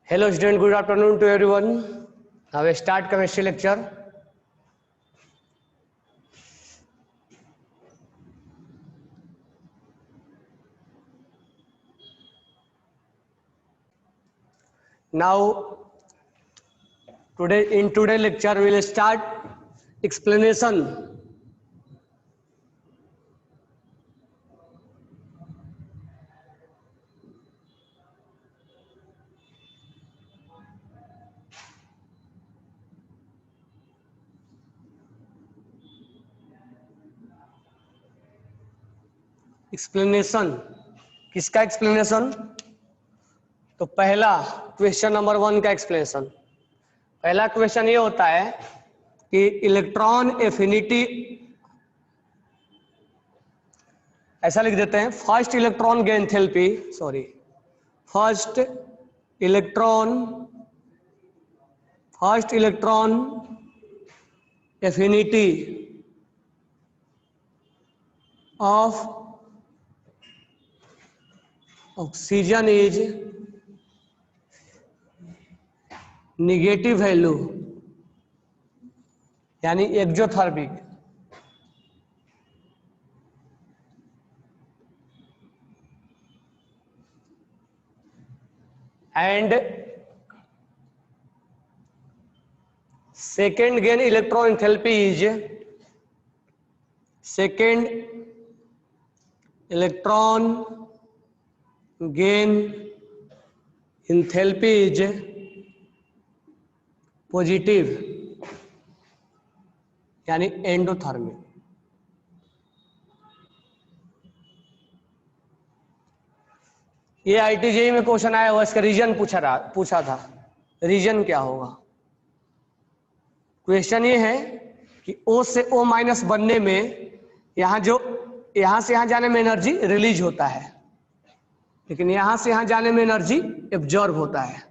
Hello student, good afternoon to everyone. Now we start chemistry lecture. Now in today's lecture we will start explanation. Explanation किसका explanation? तो पहला question number 1 का explanation. पहला question ये होता है कि इलेक्ट्रॉन एफिनिटी, ऐसा लिख देते हैं, first electron enthalpy, first electron affinity of oxygen is negative value, यानी exothermic, and second gain electron enthalpy is positive, यानी एंडोथर्मिक। ये IIT-JEE में क्वेश्चन आया हुआ, इसका रीजन पूछा था। रीजन क्या होगा? क्वेश्चन ये है कि O से O माइनस बनने में यहां से यहां जाने में एनर्जी रिलीज होता है, लेकिन यहां से यहां जाने में एनर्जी एब्जॉर्ब होता है।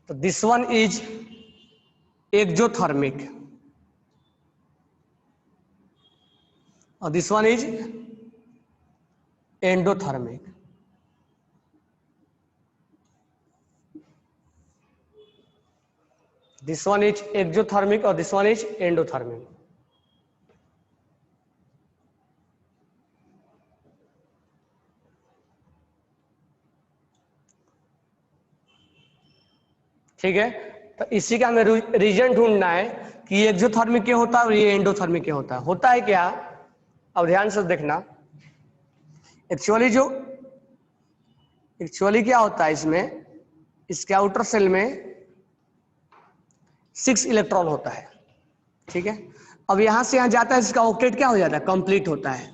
तो दिस वन इज एक्सोथर्मिक और this one is endothermic. This one is exothermic और दिस वन इज एंडोथर्मिक। ठीक है, तो इसी का हमें रीजन ढूंढना है कि ये एक्सोथर्मिक क्या होता है और ये एंडोथर्मिक क्या होता है। होता है क्या? अब ध्यान से देखना, एक्चुअली क्या होता है इसमें, इसके आउटर सेल में 6 इलेक्ट्रॉन होता है। ठीक है, अब यहां से यहां जाता है, इसका ऑक्टेट क्या हो जाता है? कंप्लीट होता है।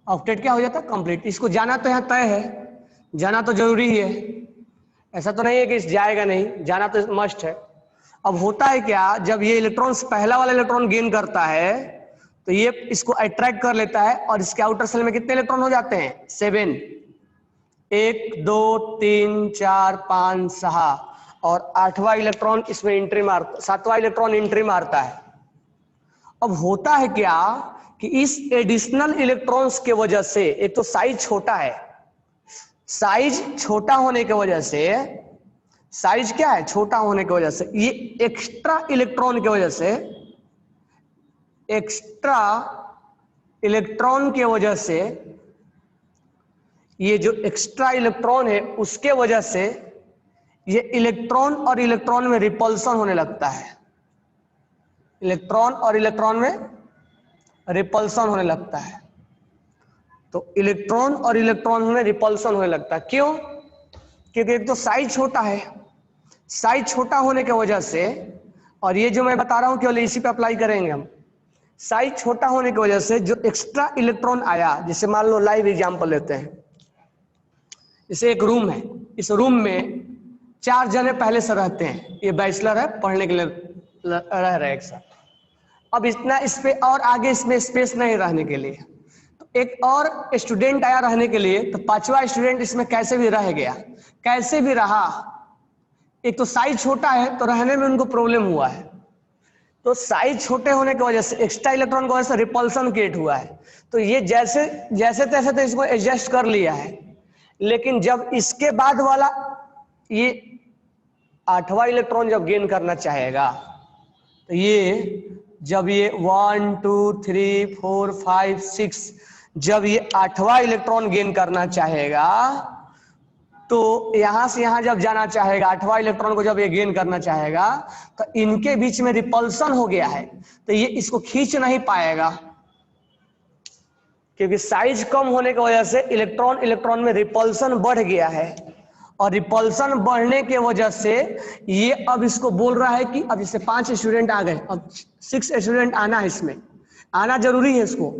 ऑक्टेट क्या हो जाता है? कंप्लीट। इसको जाना तो यहां तय है, जाना तो जरूरी ही है, ऐसा तो नहीं है कि जाएगा नहीं, जाना तो मस्ट है। अब होता है क्या, जब ये इलेक्ट्रॉन पहला वाला इलेक्ट्रॉन गेन करता है तो ये इसको अट्रैक्ट कर लेता है और इसके आउटर सेल में कितने इलेक्ट्रॉन हो जाते हैं? 7। 1 2 3 4 5 6 और 8वां इलेक्ट्रॉन इसमें एंट्री मारता, 7वां इलेक्ट्रॉन एंट्री मारता है। अब होता है क्या कि इस एडिशनल इलेक्ट्रॉन्स के वजह से, एक तो साइज छोटा है, साइज छोटा होने की वजह से, साइज क्या है? छोटा होने की वजह से, ये एक्स्ट्रा इलेक्ट्रॉन की वजह से, ये जो एक्स्ट्रा इलेक्ट्रॉन है उसके वजह से ये इलेक्ट्रॉन और इलेक्ट्रॉन में रिपल्सन होने लगता है। इलेक्ट्रॉन और इलेक्ट्रॉन में रिपल्सन होने लगता है। तो इलेक्ट्रॉन और इलेक्ट्रॉन में रिपल्सन होने लगता है। क्यों? क्योंकि एक तो साइज छोटा है, साइज छोटा होने की वजह से, और ये जो मैं बता रहा हूं केवल इसी पे अप्लाई करेंगे हम, साइज छोटा होने की वजह से जो एक्स्ट्रा इलेक्ट्रॉन आया, जैसे मान लो लाइव एग्जांपल लेते हैं, जैसे एक रूम है, इस रूम में 4 जने पहले से रहते हैं, ये बैचलर है, पढ़ने के लिए रह रहे एक साथ। अब इतना इस पे और आगे इसमें स्पेस नहीं रहने के लिए, तो एक और स्टूडेंट आया रहने के लिए, तो 5वां स्टूडेंट इसमें कैसे भी रह गया, कैसे भी रहा। एक तो साइज छोटा है तो रहने में उनको प्रॉब्लम हुआ है, तो साइज छोटे होने की वजह से एक्स्ट्रा इलेक्ट्रॉन की वजह से रिपल्सन क्रिएट हुआ है। तो ये जैसे जैसे तैसे तो इसको एडजस्ट कर लिया है, लेकिन जब इसके बाद वाला ये 8वां इलेक्ट्रॉन जब गेन करना चाहेगा, तो ये जब ये 1 2 3 4 5 6 जब ये 8वां इलेक्ट्रॉन गेन करना चाहेगा, तो यहां से यहां जब जाना चाहेगा, 8वां इलेक्ट्रॉन को जब ये गेन करना चाहेगा, तो इनके बीच में रिपल्सन हो गया है, तो ये इसको खींच नहीं पाएगा, क्योंकि साइज कम होने की वजह से इलेक्ट्रॉन इलेक्ट्रॉन में रिपल्सन बढ़ गया है। और रिपल्सन बढ़ने के वजह से ये अब इसको बोल रहा है कि अब जैसे 5 स्टूडेंट आ गए, अब 6 स्टूडेंट आना है, इसमें आना जरूरी है इसको,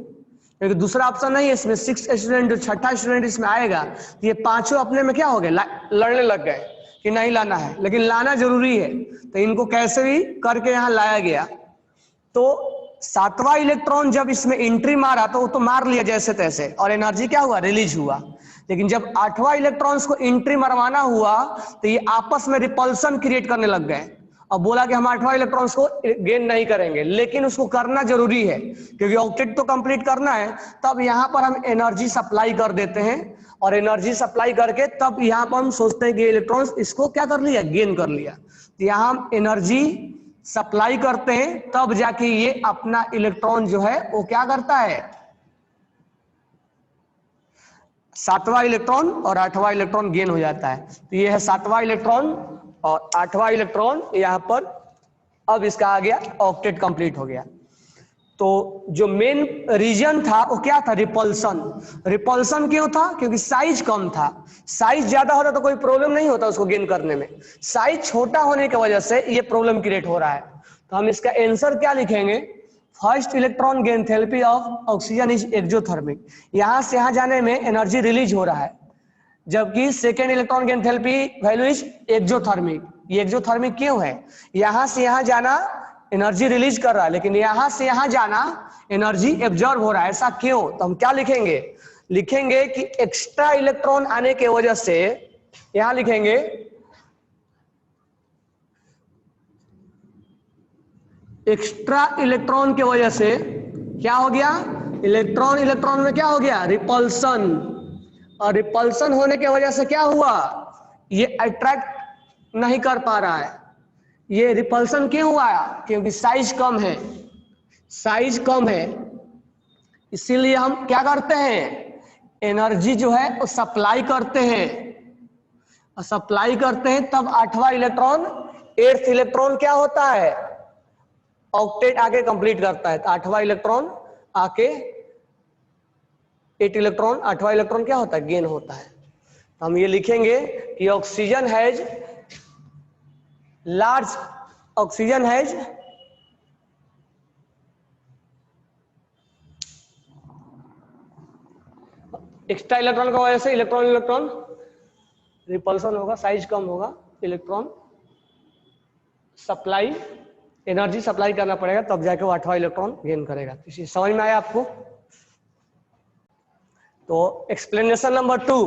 क्योंकि दूसरा ऑप्शन नहीं है इसमें। 6 स्टूडेंट, जो छठा स्टूडेंट इसमें आएगा, ये पांचों अपने में क्या हो गए, लड़ने लग गए कि नहीं लाना है, लेकिन लाना जरूरी है। तो इनको कैसे भी करके यहाँ लाया गया। तो 7वां इलेक्ट्रॉन जब इसमें एंट्री मारा तो वो तो मार लिया जैसे तैसे, और एनर्जी क्या हुआ, रिलीज हुआ। लेकिन जब 8वां इलेक्ट्रॉन्स को एंट्री मरवाना हुआ, तो ये आपस में रिपल्सन क्रिएट करने लग गए। अब बोला कि हम 8वां इलेक्ट्रॉन्स को गेन नहीं करेंगे, लेकिन उसको करना जरूरी है, क्योंकि ऑक्टेट तो कंप्लीट करना है। तब यहाँ पर हम एनर्जी सप्लाई कर देते हैं, और एनर्जी सप्लाई करके तब यहाँ पर हम सोचते हैं कि इलेक्ट्रॉन्स इसको क्या कर लिया, गेन कर लिया। तो यहाँ हम एनर्जी सप्लाई करते हैं, तब जाके ये अपना इलेक्ट्रॉन जो है वो क्या करता है, 7वां इलेक्ट्रॉन और 8वां इलेक्ट्रॉन गेन हो जाता है। तो ये है 7वां इलेक्ट्रॉन और 8वां इलेक्ट्रॉन यहाँ पर। अब इसका आ गया ऑक्टेट कंप्लीट हो गया। तो जो मेन रीजन था वो क्या था, रिपल्सन। रिपल्सन क्यों था, क्योंकि साइज कम था। साइज ज्यादा होता तो कोई प्रॉब्लम नहीं होता उसको गेन करने में, साइज छोटा होने की वजह से ये प्रॉब्लम क्रिएट हो रहा है। तो हम इसका आंसर क्या लिखेंगे, first electron gain therapy of oxygen is exothermic. यहां से यहां जाने में एनर्जी रिलीज हो रहा है, जबकि second electron gain therapy value is exothermic. ये एक्सोथर्मिक क्यों है, यहां से यहां जाना एनर्जी रिलीज कर रहा है, लेकिन यहां से यहां जाना एनर्जी एब्जॉर्ब हो रहा है। ऐसा क्यों, तो हम क्या लिखेंगे, लिखेंगे कि एक्स्ट्रा इलेक्ट्रॉन आने के वजह से, यहां लिखेंगे एक्स्ट्रा इलेक्ट्रॉन के वजह से क्या हो गया, इलेक्ट्रॉन इलेक्ट्रॉन में क्या हो गया, रिपल्सन। और रिपल्सन होने की वजह से क्या हुआ, ये अट्रैक्ट नहीं कर पा रहा है। ये रिपल्सन क्यों हुआ, क्योंकि साइज कम है, साइज कम है। इसीलिए हम क्या करते हैं, एनर्जी जो है वो सप्लाई करते हैं, और सप्लाई करते हैं तब 8वां इलेक्ट्रॉन 8th इलेक्ट्रॉन क्या होता है, ऑक्टेट आके कंप्लीट करता है। तो 8वां इलेक्ट्रॉन आके 8 इलेक्ट्रॉन, 8वां इलेक्ट्रॉन क्या होता है, गेन होता है। तो हम ये लिखेंगे कि oxygen has large, oxygen has extra electron की वजह से इलेक्ट्रॉन इलेक्ट्रॉन रिपल्सन होगा, साइज कम होगा, इलेक्ट्रॉन सप्लाई, एनर्जी सप्लाई करना पड़ेगा, तब जाके वो 8वां इलेक्ट्रॉन गेन करेगा। इसी समझ में आया आपको। तो एक्सप्लेनेशन नंबर 2,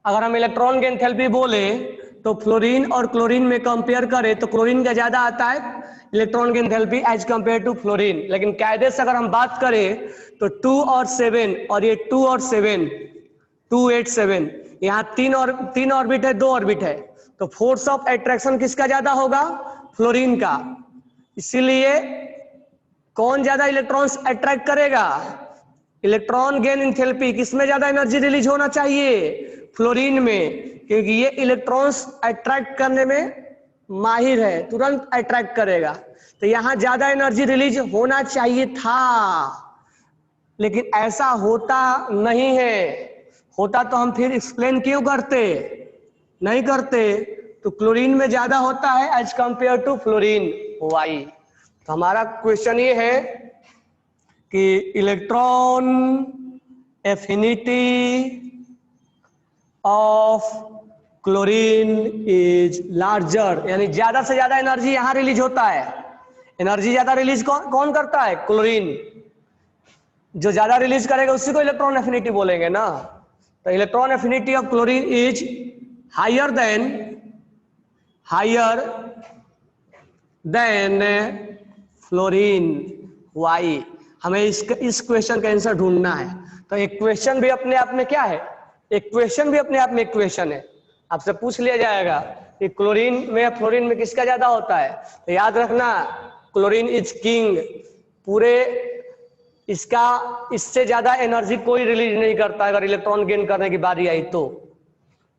अगर हम इलेक्ट्रॉन गेन थेरेपी बोले तो फ्लोरीन और क्लोरीन में कंपेयर करें तो क्लोरीन का ज्यादा आता है electron gain enthalpy as compare to fluorine. लेकिन कायदे से अगर हम बात करें तो 2 और 7, और ये 2 और 7, 2 8 7, यहाँ 3 ऑर्बिट है, 2 ऑर्बिट है, तो फोर्स ऑफ अट्रैक्शन किसका ज्यादा होगा, फ्लोरीन का। इसीलिए कौन ज्यादा इलेक्ट्रॉन्स अट्रैक्ट करेगा, इलेक्ट्रॉन गेन एंथैल्पी किसमें ज्यादा एनर्जी रिलीज होना चाहिए, फ्लोरीन में, क्योंकि ये इलेक्ट्रॉन्स अट्रैक्ट करने में माहिर है, तुरंत अट्रैक्ट करेगा। तो यहां ज्यादा एनर्जी रिलीज होना चाहिए था, लेकिन ऐसा होता नहीं है। होता तो हम फिर एक्सप्लेन क्यों करते, नहीं करते। तो क्लोरीन में ज्यादा होता है as compare to fluorine, why. तो हमारा क्वेश्चन ये है कि electron affinity of chlorine is larger, यानी ज्यादा से ज्यादा एनर्जी यहां रिलीज होता है। एनर्जी ज्यादा रिलीज कौन करता है, क्लोरीन। जो ज्यादा रिलीज करेगा उसी को इलेक्ट्रॉन एफिनिटी बोलेंगे ना। तो electron affinity of chlorine is higher than fluorine, why. हमें इस क्वेश्चन का आंसर ढूंढना है। तो एक क्वेश्चन भी अपने आप में क्या है, एक क्वेश्चन भी अपने आप में एक क्वेश्चन है। आपसे पूछ लिया जाएगा कि क्लोरीन में फ्लोरीन में किसका ज्यादा होता है, तो याद रखना क्लोरीन इज किंग। पूरे इसका इससे ज्यादा एनर्जी कोई रिलीज नहीं करता अगर इलेक्ट्रॉन गेन करने की बारी आई तो।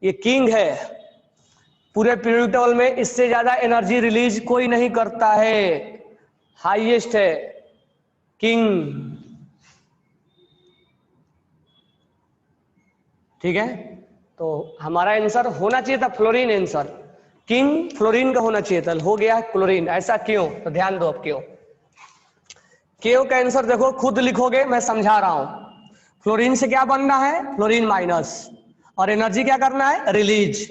ये किंग है, पूरे पीरियोडिक टेबल में इससे ज्यादा एनर्जी रिलीज कोई नहीं करता है, हाईएस्ट है किंग। ठीक है, तो हमारा आंसर होना चाहिए था फ्लोरीन, आंसर किंग फ्लोरीन का होना चाहिए था, हो गया क्लोरीन। ऐसा क्यों, तो ध्यान दो अब क्यों। क्यों का आंसर देखो, खुद लिखोगे, मैं समझा रहा हूं। फ्लोरीन से क्या बनना है, फ्लोरीन माइनस, और एनर्जी क्या करना है, रिलीज।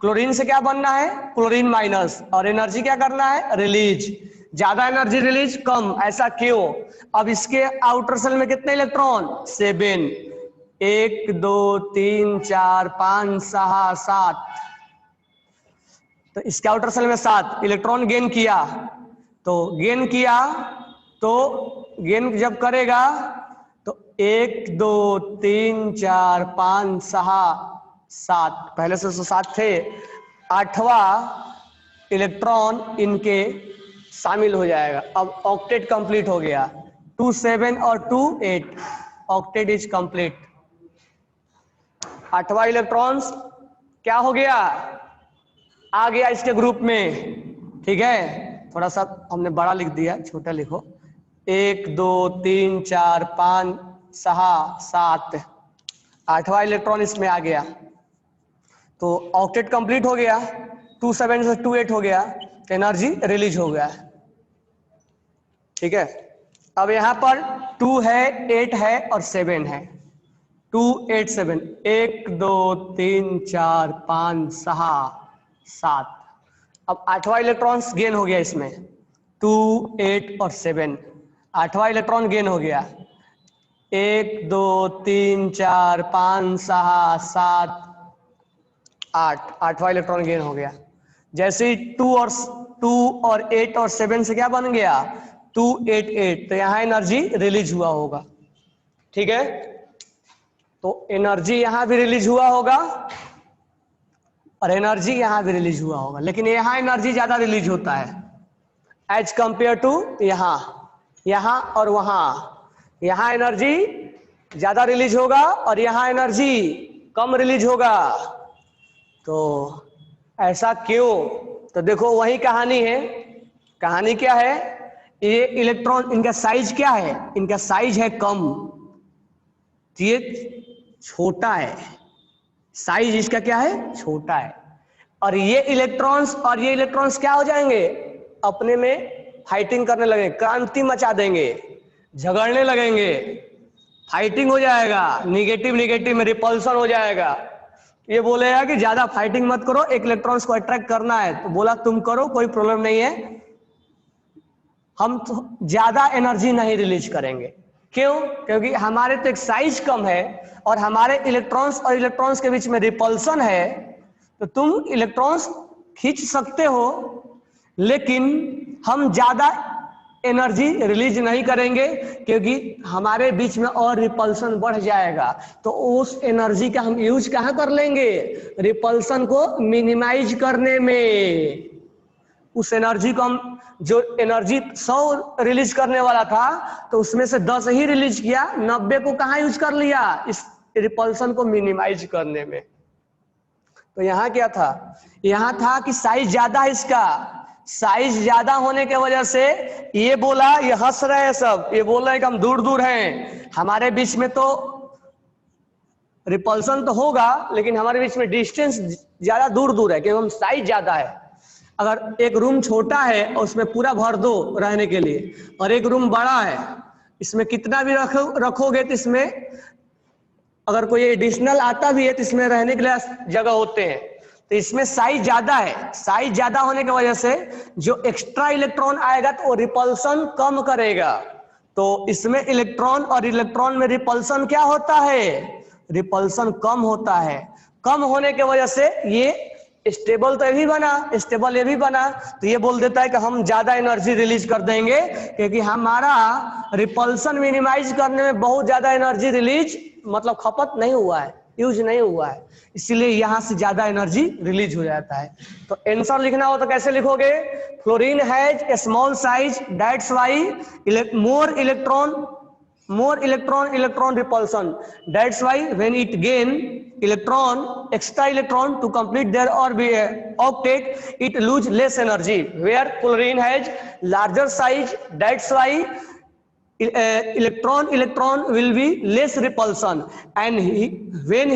क्लोरीन से क्या बनना है, क्लोरीन माइनस, और एनर्जी क्या करना है, रिलीज। ज्यादा एनर्जी रिलीज, कम, ऐसा क्यों। अब इसके आउटर सेल में कितने इलेक्ट्रॉन, 7, 1 2 3 4 5 6 7, तो इसके आउटर सेल में 7 इलेक्ट्रॉन गेन किया। तो गेन किया तो गेन जब करेगा तो 1 2 3 4 5 6 7, पहले से 7 थे, 8वां इलेक्ट्रॉन इनके शामिल हो जाएगा। अब ऑक्टेट कंप्लीट हो गया, 2 7 और 2 8, ऑक्टेट इज कंप्लीट। 8वां इलेक्ट्रॉन्स क्या हो गया, आ गया इसके ग्रुप में। ठीक है, थोड़ा सा हमने बड़ा लिख दिया, छोटा लिखो। 1 2 3 4 5 6 7, 8वां इलेक्ट्रॉन इसमें आ गया, तो ऑक्टेट कंप्लीट हो गया। 2 7 से 2 8 हो गया, तो एनर्जी रिलीज हो गया। ठीक है, अब यहां पर 2 है, 8 है और 7 है, 2 8 7, 1 2 3 4 5 6 7। अब 8वां इलेक्ट्रॉन गेन हो गया इसमें, 2 8 और 7, 8वां इलेक्ट्रॉन गेन हो गया। 1 2 3 4 5 6 7 8, 8वां इलेक्ट्रॉन गेन हो गया। जैसे ही 2 और 8 और 7 से क्या बन गया, 2 8 8, तो यहां एनर्जी रिलीज हुआ होगा। ठीक है, तो एनर्जी यहां भी रिलीज हुआ होगा और एनर्जी यहां भी रिलीज हुआ होगा, लेकिन यहां एनर्जी ज्यादा रिलीज होता है एज कंपेयर टू यहां और वहां। यहां एनर्जी ज्यादा रिलीज होगा और यहां एनर्जी कम रिलीज होगा। तो ऐसा क्यों, तो देखो वही कहानी है। कहानी क्या है, ये इलेक्ट्रॉन इनका साइज क्या है, इनका साइज है कम, ये छोटा है, साइज इसका क्या है, छोटा है। और ये इलेक्ट्रॉन्स क्या हो जाएंगे, अपने में फाइटिंग करने लगेंगे, क्रांति मचा देंगे, झगड़ने लगेंगे, फाइटिंग हो जाएगा, निगेटिव में रिपल्सन हो जाएगा। ये बोलेगा कि ज्यादा फाइटिंग मत करो, एक इलेक्ट्रॉन्स को अट्रैक्ट करना है, तो बोला तुम करो, कोई प्रॉब्लम नहीं है, हम तो ज्यादा एनर्जी नहीं रिलीज करेंगे। क्यों, क्योंकि हमारे तो एक साइज कम है और हमारे इलेक्ट्रॉन्स और इलेक्ट्रॉन्स के बीच में रिपल्सन है। तो तुम इलेक्ट्रॉन्स खींच सकते हो, लेकिन हम ज्यादा एनर्जी रिलीज नहीं करेंगे, क्योंकि हमारे बीच में और रिपल्सन बढ़ जाएगा। तो उस एनर्जी का हम यूज कहां कर लेंगे, रिपल्सन को मिनिमाइज करने में। उस एनर्जी को हम, जो एनर्जी 100 रिलीज करने वाला था, तो उसमें से 10 ही रिलीज किया, 90 को कहां यूज कर लिया, इस रिपल्सन को मिनिमाइज करने में। तो यहां क्या था, यहां था कि साइज ज्यादा है इसका, साइज ज्यादा होने के वजह से ये बोला, ये हंस रहे हैं सब, ये बोल रहे हैं कि हम दूर दूर हैं, हमारे बीच में तो रिपल्सन तो होगा, लेकिन हमारे बीच में डिस्टेंस ज्यादा दूर दूर है, क्योंकि हम साइज ज्यादा है। अगर एक रूम छोटा है और उसमें पूरा भर दो रहने के लिए, और एक रूम बड़ा है, इसमें कितना भी रखोगे तो इसमें अगर कोई एडिशनल आता भी है तो इसमें रहने के लिए जगह होते हैं। तो इसमें साइज ज्यादा है, साइज ज्यादा होने की वजह से जो एक्स्ट्रा इलेक्ट्रॉन आएगा तो वो रिपल्सन कम करेगा। तो इसमें इलेक्ट्रॉन और इलेक्ट्रॉन में रिपल्सन क्या होता है, रिपल्सन कम होता है। कम होने की वजह से ये स्टेबल तो ये भी बना, स्टेबल ये भी बना, तो ये बोल देता है कि हम ज्यादा एनर्जी रिलीज कर देंगे क्योंकि हमारा रिपल्सन मिनिमाइज करने में बहुत ज्यादा एनर्जी रिलीज मतलब खपत नहीं हुआ है, यूज नहीं हुआ है, इसीलिए यहां से ज्यादा एनर्जी रिलीज हो जाता है। तो आंसर लिखना हो तो कैसे लिखोगे? Fluorine has a small size that's why more electron repulsion, that's why when it gain extra electron to complete their octet, it lose less energy, where chlorine has larger size, that's why electron will be less repulsion, and when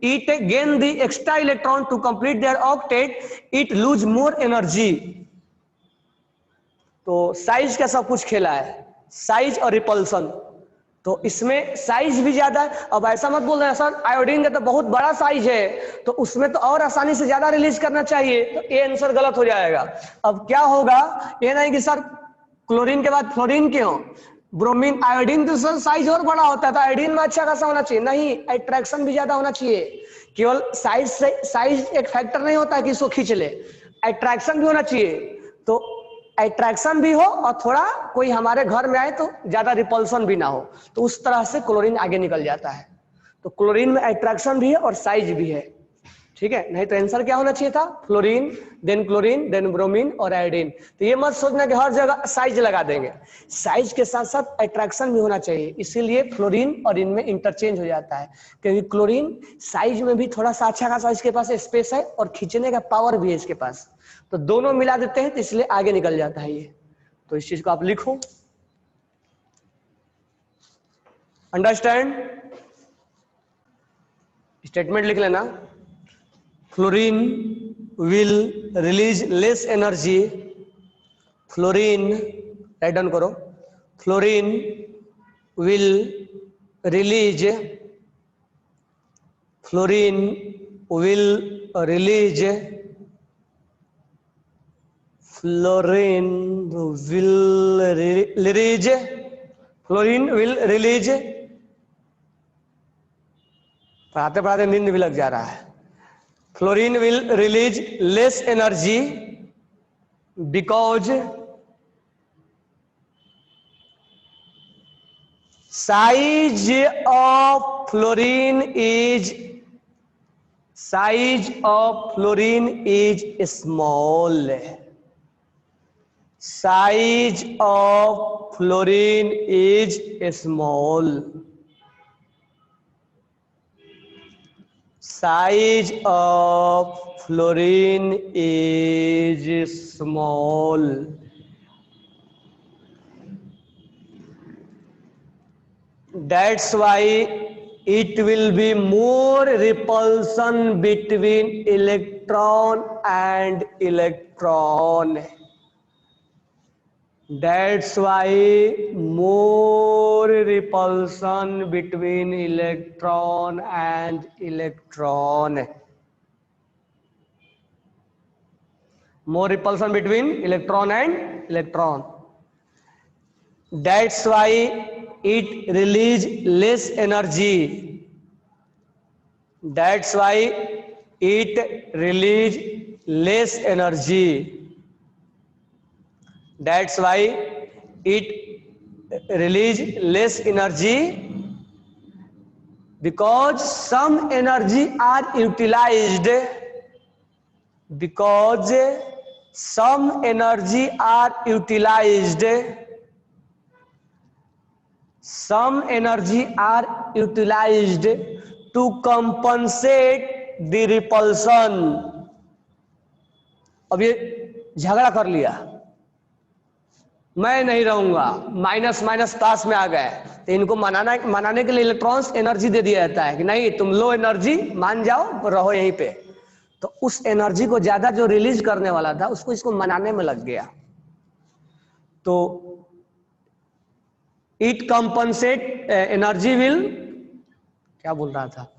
it gain the extra electron to complete their octet, it lose more energy। तो size का सब कुछ खेला है, size और repulsion. तो इसमें size भी ज्यादा है। अब ऐसा मत बोल रहे सर आयोडीन का तो बहुत बड़ा साइज है तो उसमें तो और आसानी से ज्यादा रिलीज करना चाहिए, तो ये आंसर गलत हो जाएगा। अब क्या होगा, ये नहीं कि सर क्लोरीन के बाद फ्लोरीन क्यों, ब्रोमीन आयोडीन तो सर साइज और बड़ा होता है तो आयोडीन में अच्छा खासा होना चाहिए, नहीं, अट्रैक्शन भी ज्यादा होना चाहिए। केवल साइज एक फैक्टर नहीं होता है कि इसको खींच ले, अट्रैक्शन भी होना चाहिए। तो अट्रैक्शन भी हो और थोड़ा कोई हमारे घर में आए तो ज्यादा रिपल्सन भी ना हो, तो उस तरह से क्लोरीन आगे निकल जाता है। तो क्लोरीन में अट्रैक्शन भी है और साइज भी है, ठीक है। नहीं तो आंसर क्या होना चाहिए था, फ्लोरीन देन ब्रोमीन और आयोडीन। तो ये मत सोचना कि हर जगह साइज लगा देंगे, साइज के साथ साथ अट्रैक्शन भी होना चाहिए, इसीलिए फ्लोरीन और इनमें इंटरचेंज हो जाता है। क्योंकि क्लोरीन साइज में भी थोड़ा सा अच्छा खासा इसके पास स्पेस है और खींचने का पावर भी है इसके पास, तो दोनों मिला देते हैं तो इसलिए आगे निकल जाता है ये। तो इस चीज को आप लिखो, अंडरस्टैंड, स्टेटमेंट लिख लेना। Fluorine will release less energy, fluorine right down करो, fluorine will release fluorine will release पढ़ाते पढ़ाते नींद भी लग जा रहा है। Fluorine will release less energy because size of fluorine is small, size of fluorine is small, size of fluorine is small, that's why it will be more repulsion between electron and electron, that's why more repulsion between electron and electron, more repulsion between electron and electron, that's why it release less energy, that's why it release less energy, that's why it release less energy because some energy are utilized, because some energy are utilized, some energy are utilized to compensate the repulsion। अब ये झगड़ा कर लिया, मैं नहीं रहूंगा, minus minus plus में आ गए, तो इनको मनाने के लिए इलेक्ट्रॉन्स एनर्जी दे दिया जाता है कि नहीं तुम लो एनर्जी मान जाओ रहो यहीं पे। तो उस एनर्जी को ज्यादा जो रिलीज करने वाला था उसको इसको मनाने में लग गया, तो इट कंपनसेट एनर्जी विल, क्या बोल रहा था,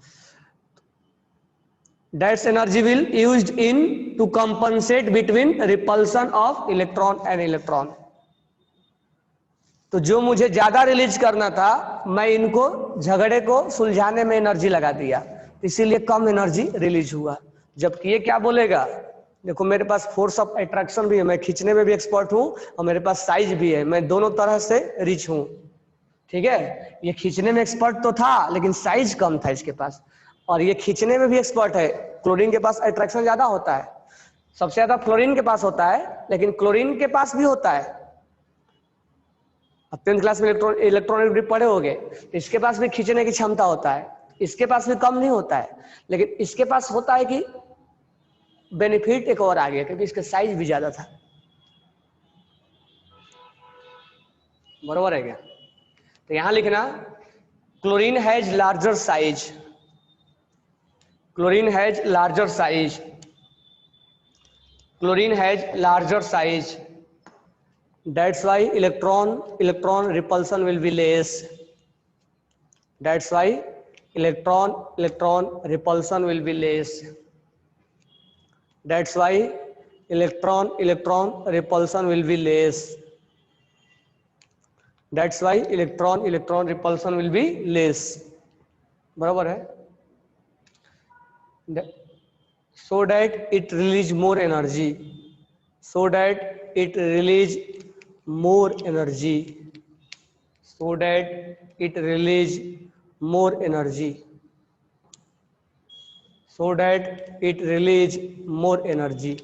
that's energy will used in to compensate between repulsion of electron and electron. तो जो मुझे ज्यादा रिलीज करना था मैं इनको झगड़े को सुलझाने में एनर्जी लगा दिया, इसीलिए कम एनर्जी रिलीज हुआ। जबकि ये क्या बोलेगा, देखो मेरे पास फोर्स ऑफ अट्रैक्शन भी है, मैं खींचने में भी एक्सपर्ट हूं और मेरे पास साइज भी है, मैं दोनों तरह से रिच हूं, ठीक है। ये खींचने में एक्सपर्ट तो था लेकिन साइज कम था इसके पास, और ये खींचने में भी एक्सपर्ट है। क्लोरीन के पास अट्रैक्शन ज्यादा होता है, सबसे ज्यादा फ्लोरीन के पास होता है, लेकिन क्लोरीन के पास भी होता है। अब 10th क्लास में इलेक्ट्रॉनिक ग्रिप पढ़े होगे, इसके पास भी खींचने की क्षमता होता है, इसके पास भी कम नहीं होता है, लेकिन इसके पास होता है कि बेनिफिट एक और आ गया क्योंकि इसका साइज भी ज्यादा था। बरोबर है क्या? तो यहां लिखना chlorine has larger size, chlorine has larger size, chlorine has larger size, that's why electron repulsion will be less, that's why electron repulsion will be less, that's why electron repulsion will be less, that's why electron repulsion will be less। बराबर है? so that it release more energy, so that it release more energy, so that it release more energy, so that it release more energy,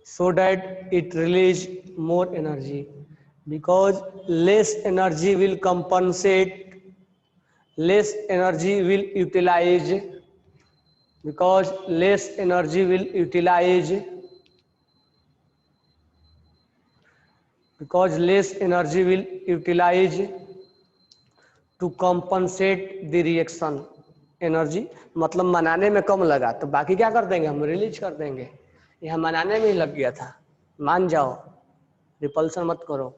so that it release more energy, because less energy will compensate, less energy will utilize, because less energy will utilize, because less energy will utilize to compensate the reaction। Energy मतलब मनाने में कम लगा तो बाकी क्या कर देंगे, हम रिलीज कर देंगे। यह मनाने में ही लग गया था, मान जाओ, रिपल्सन मत करो।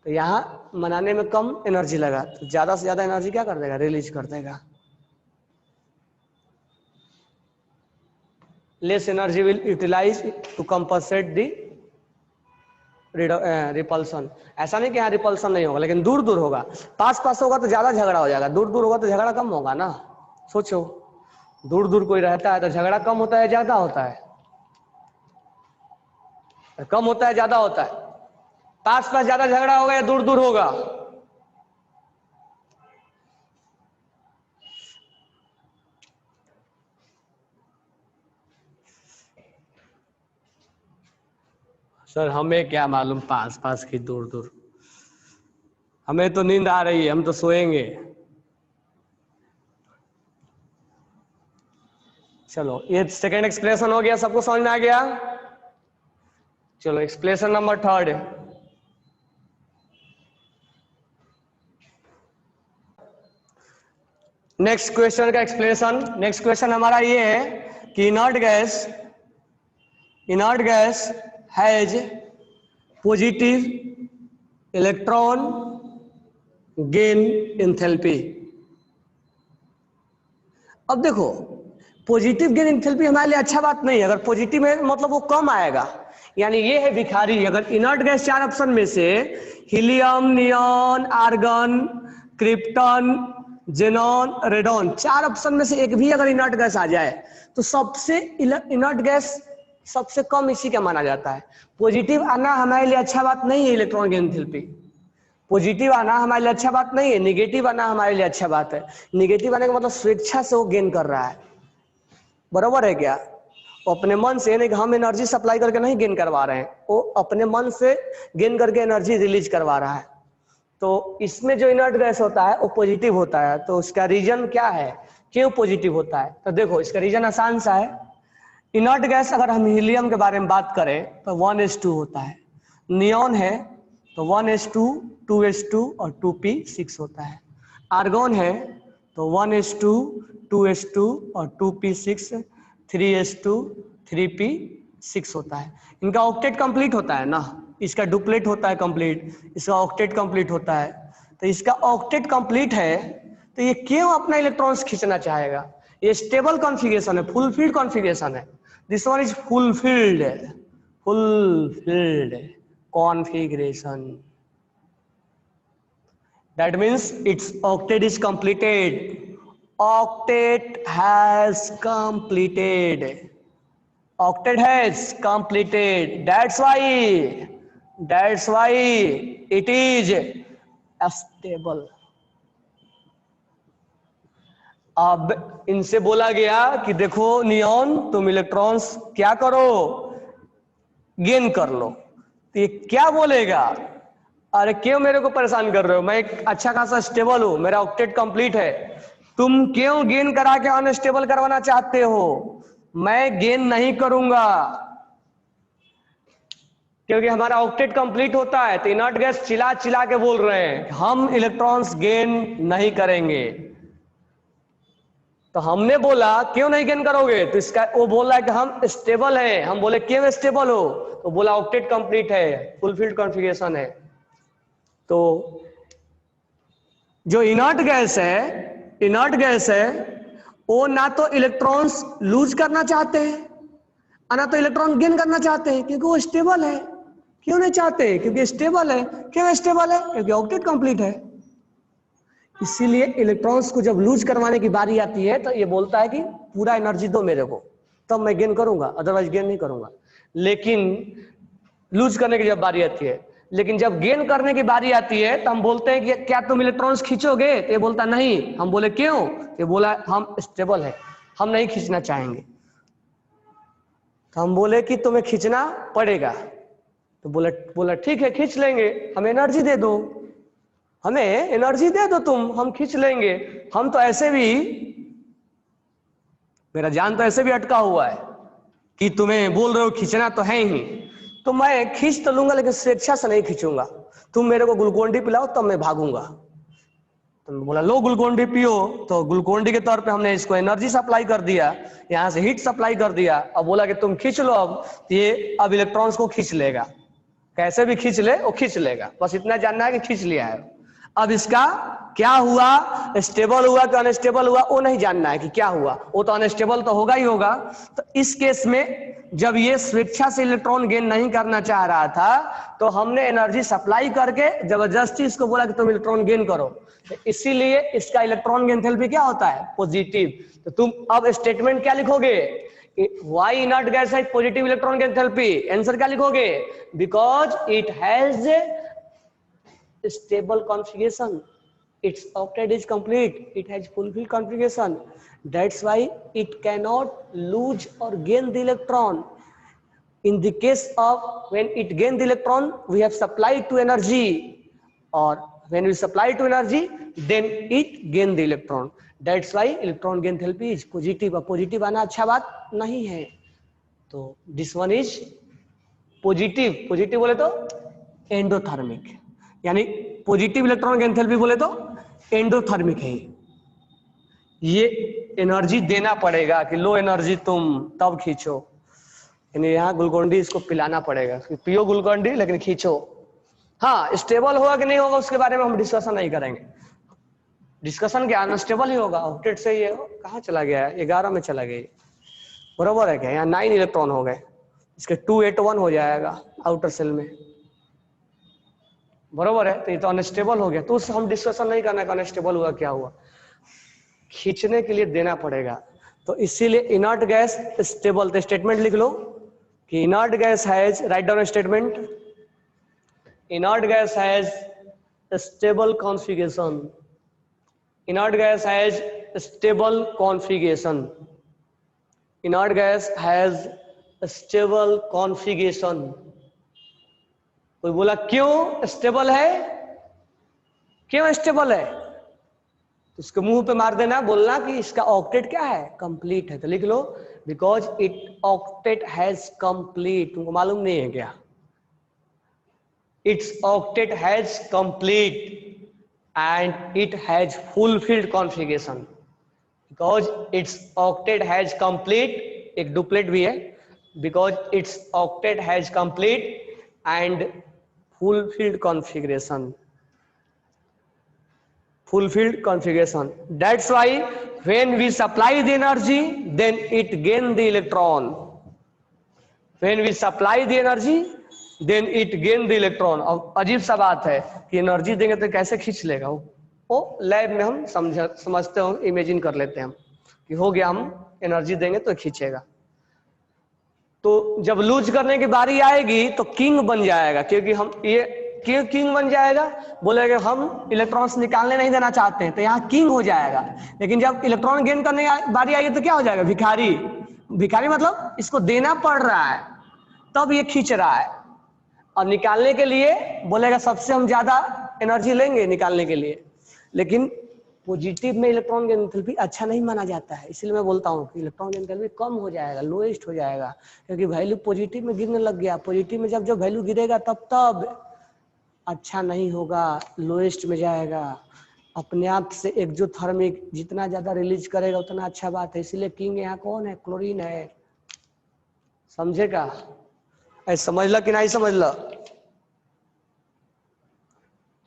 तो यहाँ मनाने में कम एनर्जी लगा तो ज्यादा से ज्यादा एनर्जी क्या कर देगा, रिलीज कर देगा। Less energy will utilise to compensate the repulsion. ऐसा नहीं कि यहाँ रिपल्सन नहीं होगा, लेकिन दूर दूर होगा। पास पास होगा तो ज्यादा झगड़ा हो जाएगा, दूर दूर होगा तो झगड़ा कम होगा ना। सोचो, दूर दूर कोई रहता है तो झगड़ा कम होता है ज्यादा होता है, कम होता है ज्यादा होता है। पास पास ज्यादा झगड़ा होगा या दूर दूर होगा? सर हमें क्या मालूम पास पास की दूर दूर, हमें तो नींद आ रही है, हम तो सोएंगे। चलो ये सेकेंड एक्सप्लेनेशन हो गया, सबको समझ में आ गया। चलो एक्सप्लेनेशन नंबर 3। नेक्स्ट क्वेश्चन का एक्सप्लेनेशन, नेक्स्ट क्वेश्चन हमारा ये है कि inert gas has positive electron gain enthalpy. अब देखो पॉजिटिव गेन एंथैल्पी हमारे लिए अच्छा बात नहीं है, अगर पॉजिटिव है मतलब वो कम आएगा, यानी ये है भिखारी। अगर इनर्ट गैस 4 ऑप्शन में से helium, neon, argon, krypton, xenon, radon, 4 option में से एक भी अगर इनर्ट गैस आ जाए तो सबसे इनर्ट गैस सबसे कम इसी का माना जाता है। पॉजिटिव आना हमारे लिए अच्छा बात नहीं है, इलेक्ट्रॉन गेन एंथैल्पी पॉजिटिव आना हमारे लिए अच्छा बात नहीं है, निगेटिव आना हमारे लिए अच्छा बात है। निगेटिव आने का मतलब स्वेच्छा से वो गेन कर रहा है, बरोबर है क्या? वो अपने मन से, नहीं कि हम एनर्जी सप्लाई करके नहीं गेन करवा रहे हैं, वो अपने मन से गेन करके एनर्जी रिलीज करवा रहा है। तो इसमें जो इनर्ट गैस होता है वो पॉजिटिव होता है। तो उसका रीजन क्या है, क्यों पॉजिटिव होता है? तो देखो इसका रीजन आसान सा है। इनर्ट गैस अगर हम हीलियम के बारे में बात करें तो 1s2 होता है, नियॉन है तो 1s2, 2s2 और 2p6 होता है। आर्गन है तो 1s2, 2s2 और 2p6, 3s2, 3p6 होता है। इनका ऑक्टेट कंप्लीट होता है ना, इसका डुप्लेट होता है कंप्लीट, इसका ऑक्टेट कंप्लीट होता है। तो इसका ऑक्टेट कंप्लीट है तो ये क्यों अपना इलेक्ट्रॉन्स खींचना चाहेगा? ये स्टेबल कॉन्फ़िगरेशन है, फुलफिल्ड कॉन्फ़िगरेशन है। This one is fulfilled configuration, that means its octet is completed, octet has completed. Octet has completed. That's why it is stable. अब इनसे बोला गया कि देखो नियॉन, तुम इलेक्ट्रॉन्स क्या करो, गेन कर लो। तो ये क्या बोलेगा, अरे क्यों मेरे को परेशान कर रहे हो, मैं एक अच्छा खासा स्टेबल हूं, मेरा ऑक्टेट कंप्लीट है, तुम क्यों गेन करा के अनस्टेबल करवाना चाहते हो। मैं गेन नहीं करूंगा, क्योंकि हमारा ऑक्टेट कंप्लीट होता है। तो इनर्ट गैस चिल्ला चिल्ला के बोल रहे हैं हम इलेक्ट्रॉन्स गेन नहीं करेंगे। तो हमने बोला क्यों नहीं गेन करोगे, तो इसका वो बोल रहा है कि हम स्टेबल हैं। हम बोले क्यों स्टेबल हो, तो बोला ऑक्टेट कंप्लीट है, फुलफिल्ड कॉन्फ़िगरेशन है। तो जो इनर्ट गैस है वो ना तो इलेक्ट्रॉन्स लूज करना चाहते हैं और ना तो इलेक्ट्रॉन गेन करना चाहते हैं, क्योंकि वो स्टेबल है। क्यों नहीं चाहते, क्योंकि स्टेबल है। क्यों स्टेबल है, क्योंकि ऑक्टेट कंप्लीट है। इसीलिए इलेक्ट्रॉन्स को जब लूज करवाने की बारी आती है तो ये बोलता है कि पूरा एनर्जी दो मेरे को, तब मैं गेन करूंगा, अदरवाइज गेन नहीं करूंगा। लेकिन लूज करने की जब बारी आती है, लेकिन जब गेन करने की बारी आती है तो हम बोलते हैं कि क्या तुम इलेक्ट्रॉन्स खींचोगे, तो ये बोलता नहीं। हम बोले क्यों, ये बोला हम स्टेबल है, हम नहीं खींचना चाहेंगे। तो हम बोले कि तुम्हें खींचना पड़ेगा, तो बोला ठीक है खींच लेंगे, हमें एनर्जी दे दो, हमें एनर्जी दे दो तुम, हम खींच लेंगे। हम तो ऐसे भी, मेरा जान तो ऐसे भी अटका हुआ है कि तुम्हें बोल रहे हो खींचना तो है ही, तो मैं खींच तो लूंगा लेकिन स्वेच्छा से नहीं खींचूंगा। तुम मेरे को ग्लूकोन डी पिलाओ तब मैं भागूंगा। तो बोला लो ग्लूकोन डी पियो, तो ग्लूकोन डी के तौर पे हमने इसको एनर्जी सप्लाई कर दिया, यहाँ से हीट सप्लाई कर दिया। अब बोला कि तुम खींच लो, अब ये अब इलेक्ट्रॉन्स को खींच लेगा, कैसे भी खींच ले वो खींच लेगा, बस इतना जानना है कि खींच लिया है। अब इसका क्या हुआ, स्टेबल हुआ कि अनस्टेबल हुआ, वो नहीं जानना है कि क्या हुआ, वो तो अनस्टेबल तो होगा ही होगा। तो इस केस में जब ये स्वेच्छा से इलेक्ट्रॉन गेन नहीं करना चाह रहा था, तो हमने एनर्जी सप्लाई करके जबरदस्ती इसको बोला कि तुम इलेक्ट्रॉन गेन करो। तो इसीलिए इसका इलेक्ट्रॉन गेन एंथैल्पी क्या होता है, पॉजिटिव। तो तुम अब स्टेटमेंट क्या लिखोगे, why inert gas has positive electron gain enthalpy, answer क्या लिखोगे, because it has stable configuration, its octet is complete, it has fulfilled configuration, that's why it cannot lose or gain the electron. In the case of when it gain the electron, we have supplied to energy, or when we supply to energy then it gain the electron, that's why electron gain enthalpy is positive। Positive आना अच्छा बात नहीं है, तो this one is positive. Positive बोले तो endothermic, यानी positive electron gain enthalpy बोले तो एंडोथर्मिक है। ये एनर्जी देना पड़ेगा कि लो एनर्जी तुम तब खींचो, यानी यहाँ ग्लूकोन डी इसको पिलाना पड़ेगा, पियो ग्लूकोन डी लेकिन खींचो। हाँ स्टेबल होगा कि नहीं होगा उसके बारे में हम डिस्कशन नहीं करेंगे, डिस्कशन क्या, अनस्टेबल ही होगा। ऑक्टेट से ये कहाँ चला गया है, 11 में चला गया, बरोबर है क्या, यहाँ 9 इलेक्ट्रॉन हो गए, इसके 281 हो जाएगा आउटर सेल में, बरोबर है। तो ये तो अनस्टेबल हो गया, तो उससे हम डिस्कशन नहीं करना कि अनस्टेबल हुआ क्या हुआ, खींचने के लिए देना पड़ेगा। तो इसीलिए इनर्ट गैस स्टेबल, तो स्टेटमेंट लिख लो कि inert gas has, write down statement, inert gas has stable configuration, inert gas has stable configuration, inert gas has stable configuration। कोई बोला क्यों स्टेबल है, क्यों स्टेबल है, तो उसके मुंह पे मार देना, बोलना कि इसका ऑक्टेट क्या है, कंप्लीट है। तो लिख लो because it octet has complete, तुमको मालूम नहीं है क्या, it's octet has complete and it has fulfilled configuration, because its octet has complete, एक डुप्लेट भी है, because its octet has complete and fulfilled configuration, fulfilled configuration, that's why when we supply the energy then it gain the electron, when we supply the energy then it gain the electron। अब अजीब सा बात है कि energy देंगे तो कैसे खींच लेगा, वो लैब में हम समझते हो, इमेजिन कर लेते हैं हम कि हो गया, हम एनर्जी देंगे तो खींचेगा। तो जब लूज करने की बारी आएगी तो किंग बन जाएगा, क्योंकि हम ये क्यों किंग बन जाएगा, बोलेगा हम इलेक्ट्रॉन्स निकालने नहीं देना चाहते हैं, तो यहाँ किंग हो जाएगा। लेकिन जब इलेक्ट्रॉन गेन करने की बारी आएगी तो क्या हो जाएगा, भिखारी। भिखारी मतलब इसको देना पड़ रहा है तब ये खींच रहा है, और निकालने के लिए बोलेगा सबसे हम ज्यादा एनर्जी लेंगे निकालने के लिए। लेकिन पॉजिटिव में इलेक्ट्रॉन की एंथैल्पी अच्छा नहीं माना जाता है, इसलिए मैं बोलता हूँ कि इलेक्ट्रॉन की एंथैल्पी कम हो जाएगा, लोएस्ट हो जाएगा, क्योंकि वैल्यू पॉजिटिव में गिरने लग गया। पॉजिटिव में जब वैल्यू गिरेगा तब अच्छा नहीं होगा, लोएस्ट में जाएगा। अपने आप से एक्सोथर्मिक जितना ज्यादा रिलीज करेगा उतना अच्छा बात है। इसीलिए किंग यहाँ कौन है, क्लोरीन है। समझेगा, ऐसा समझला की नहीं समझला,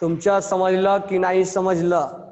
तुमच्या समजलं की नाही समजलं?